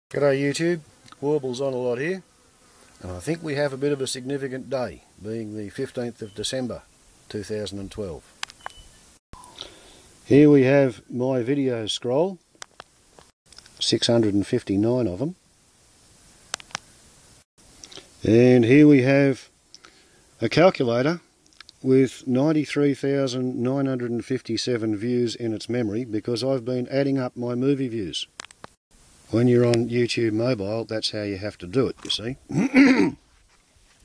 G'day YouTube, Warble's on a lot here, and I think we have a bit of a significant day, being the 15th of December 2012. Here we have my video scroll, 659 of them, and here we have a calculator with 93,957 views in its memory because I've been adding up my movie views. When you're on YouTube mobile, that's how you have to do it, you see.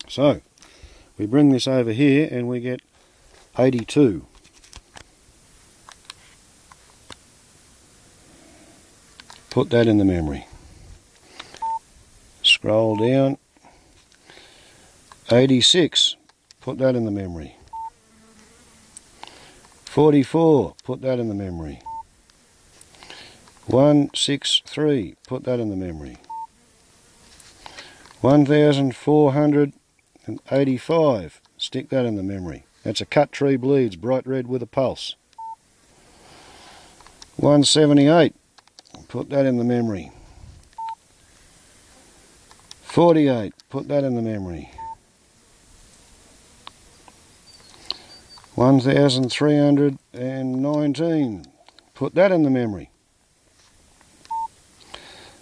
So, we bring this over here and we get 82. Put that in the memory. Scroll down. 86. Put that in the memory. 44. Put that in the memory. 163, put that in the memory. 1485, stick that in the memory. That's a cut tree bleeds, bright red with a pulse. 178, put that in the memory. 48, put that in the memory. 1319, put that in the memory.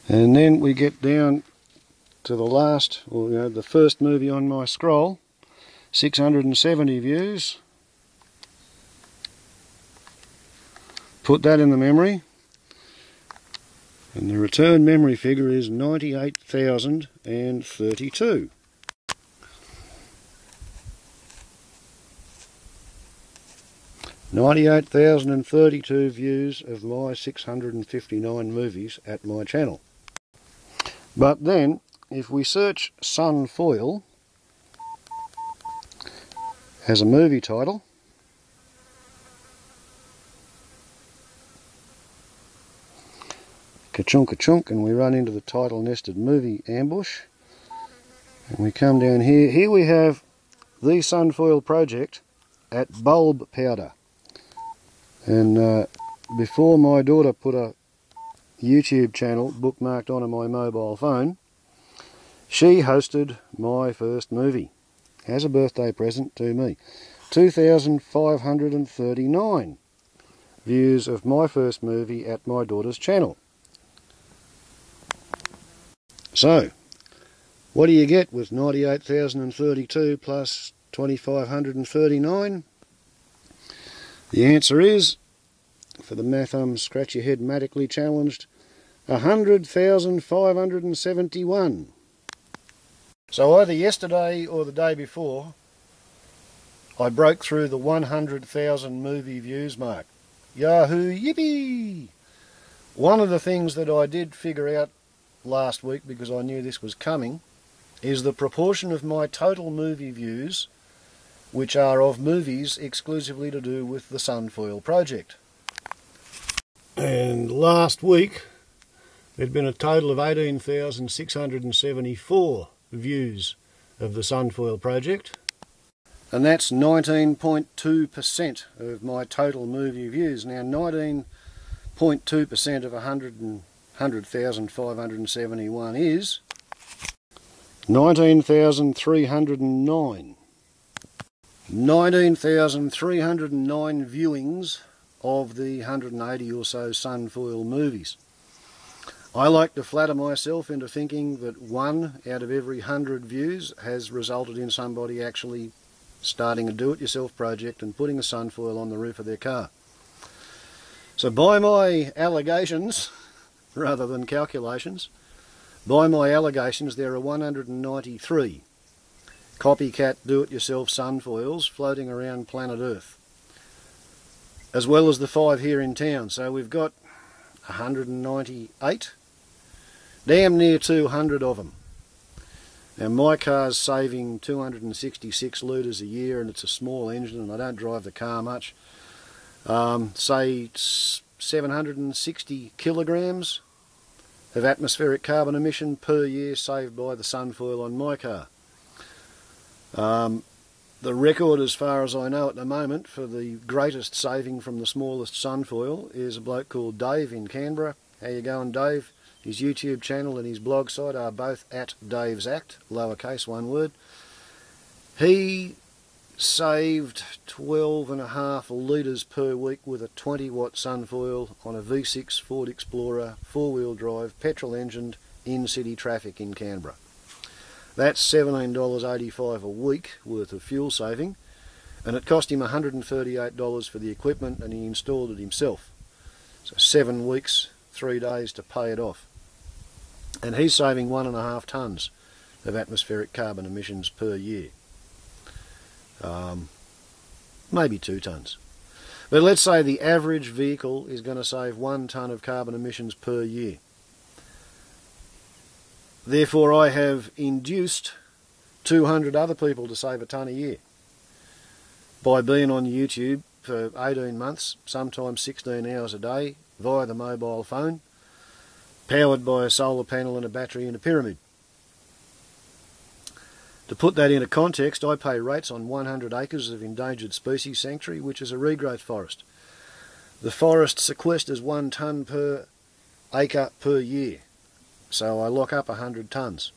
And then we get down to the last, or the first movie on my scroll, 670 views. Put that in the memory. And the return memory figure is 98,032. $98,032 views of my 659 movies at my channel. But then, if we search SunFoil as a movie title, ka-chunk, and we run into the title nested movie ambush, and we come down here. Here we have the SunFoil Project at bulb powder. And before my daughter put a YouTube channel bookmarked onto my mobile phone, she hosted my first movie as a birthday present to me. 2,539 views of my first movie at my daughter's channel. So, what do you get with 98,032 plus 2,539? The answer is, for the math scratch your head matically challenged, 100,571. So either yesterday or the day before, I broke through the 100,000 movie views mark. Yahoo, yippee! One of the things that I did figure out last week, because I knew this was coming, is the proportion of my total movie views which are of movies exclusively to do with the SunFoil Project. And last week there'd been a total of 18,674 views of the SunFoil Project, and that's 19.2% of my total movie views. Now 19.2% of 100,571 is 19,309. 19,309 viewings of the 180 or so SunFoil movies. I like to flatter myself into thinking that 1 out of every 100 views has resulted in somebody actually starting a do-it-yourself project and putting a SunFoil on the roof of their car. So by my allegations, rather than calculations, by my allegations there are 193 copycat do-it-yourself SunFoils floating around planet Earth, as well as the 5 here in town. So we've got 198, damn near 200 of them. Now my car's saving 266 litres a year, and it's a small engine and I don't drive the car much. Say 760 kilograms of atmospheric carbon emission per year saved by the SunFoil on my car. The record, as far as I know at the moment, for the greatest saving from the smallest SunFoil is a bloke called Dave in Canberra. How you going, Dave? His YouTube channel and his blog site are both at Dave's Act, lowercase, one word. He saved 12.5 litres per week with a 20-watt SunFoil on a V6 Ford Explorer 4-wheel drive, petrol-engined, in-city traffic in Canberra. That's $17.85 a week worth of fuel saving, and it cost him $138 for the equipment, and he installed it himself. So 7 weeks, 3 days to pay it off. And he's saving 1.5 tonnes of atmospheric carbon emissions per year. Maybe 2 tonnes. But let's say the average vehicle is going to save 1 tonne of carbon emissions per year. Therefore, I have induced 200 other people to save a tonne a year by being on YouTube for 18 months, sometimes 16 hours a day, via the mobile phone, powered by a solar panel and a battery in a pyramid. To put that into context, I pay rates on 100 acres of endangered species sanctuary, which is a regrowth forest. The forest sequesters 1 tonne per acre per year, so I lock up 100 tonnes.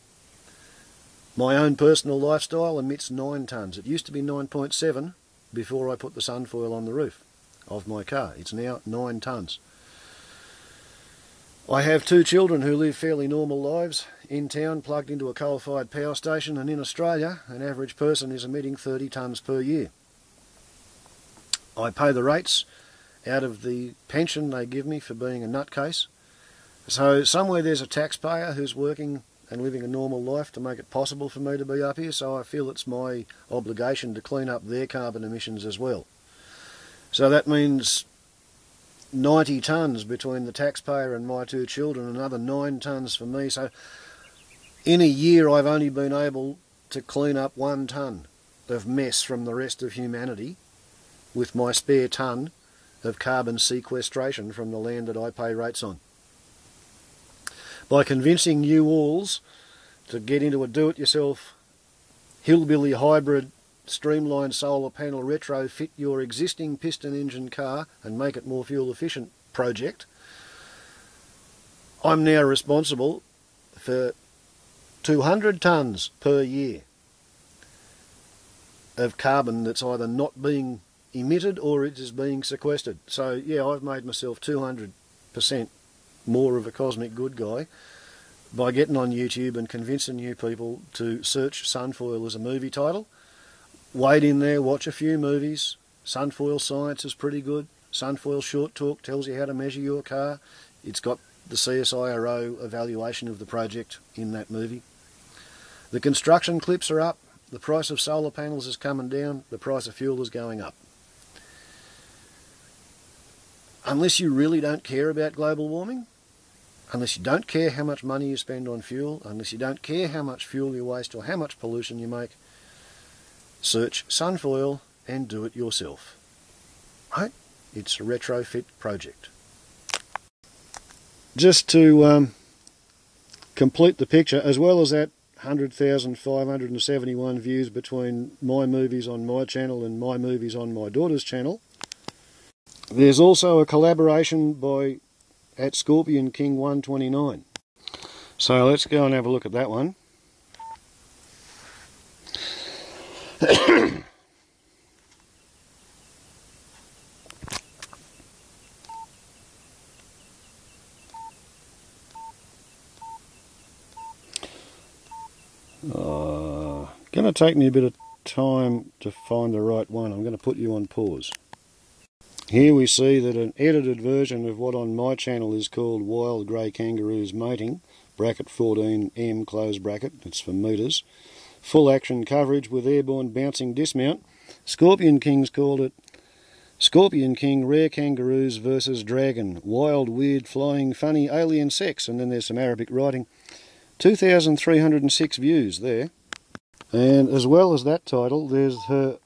My own personal lifestyle emits 9 tonnes. It used to be 9.7 before I put the SunFoil on the roof of my car. It's now 9 tonnes. I have 2 children who live fairly normal lives in town, plugged into a coal-fired power station, and in Australia an average person is emitting 30 tonnes per year. I pay the rates out of the pension they give me for being a nutcase. So somewhere there's a taxpayer who's working and living a normal life to make it possible for me to be up here, so I feel it's my obligation to clean up their carbon emissions as well. So that means 90 tonnes between the taxpayer and my 2 children, another 9 tonnes for me. So in a year I've only been able to clean up 1 tonne of mess from the rest of humanity with my spare tonne of carbon sequestration from the land that I pay rates on. By convincing WOALs to get into a do-it-yourself hillbilly hybrid streamlined solar panel retrofit your existing piston engine car and make it more fuel efficient project, I'm now responsible for 200 tonnes per year of carbon that's either not being emitted or it is being sequestered. So yeah, I've made myself 200% more of a cosmic good guy by getting on YouTube and convincing you people to search SunFoil as a movie title. Wade in there, watch a few movies. SunFoil Science is pretty good. SunFoil Short Talk tells you how to measure your car. It's got the CSIRO evaluation of the project in that movie. The construction clips are up. The price of solar panels is coming down. The price of fuel is going up. Unless you really don't care about global warming, unless you don't care how much money you spend on fuel, unless you don't care how much fuel you waste or how much pollution you make, search SunFoil and do it yourself. Right? It's a retrofit project. Just to complete the picture, as well as that 100,571 views between my movies on my channel and my movies on my daughter's channel, there's also a collaboration by at Scorpion King 129. So let's go and have a look at that one. Going to take me a bit of time to find the right one. I'm going to put you on pause. Here we see that an edited version of what on my channel is called Wild Grey Kangaroos Mating, bracket 14M close bracket, it's for metres, full action coverage with airborne bouncing dismount. Scorpion King's called it Scorpion King Rare Kangaroos versus Dragon, Wild Weird Flying Funny Alien Sex, and then there's some Arabic writing. 2,306 views there. And as well as that title, there's her,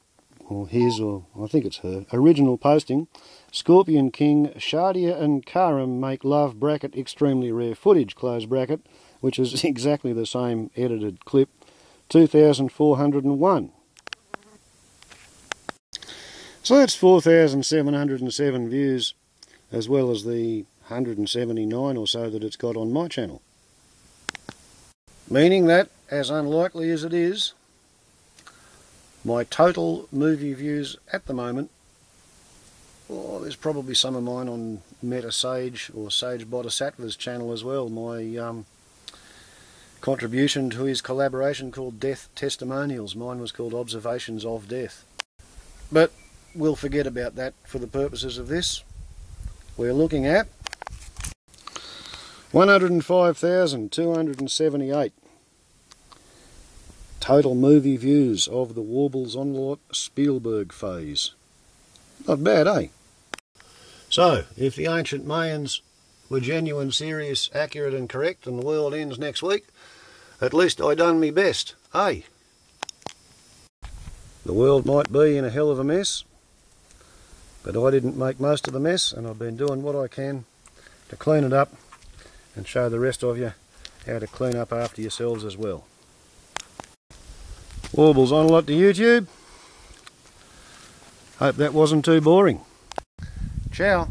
or his, or I think it's her, original posting. Scorpion King, Shadia and Karam make love, bracket, extremely rare footage, close bracket, which is exactly the same edited clip. 2,401. So that's 4,707 views, as well as the 179 or so that it's got on my channel. Meaning that, as unlikely as it is, my total movie views at the moment, there's probably some of mine on Meta Sage or Sage Bodhisattva's channel as well, my contribution to his collaboration called Death Testimonials. Mine was called Observations of Death. But we'll forget about that for the purposes of this. We're looking at 105,278 total movie views of the Warbles Onlort Spielberg phase. Not bad, eh? So, if the ancient Mayans were genuine, serious, accurate and correct, and the world ends next week, at least I done me best, eh? The world might be in a hell of a mess, but I didn't make most of the mess, and I've been doing what I can to clean it up and show the rest of you how to clean up after yourselves as well. Warbles on a lot to YouTube. Hope that wasn't too boring. Ciao.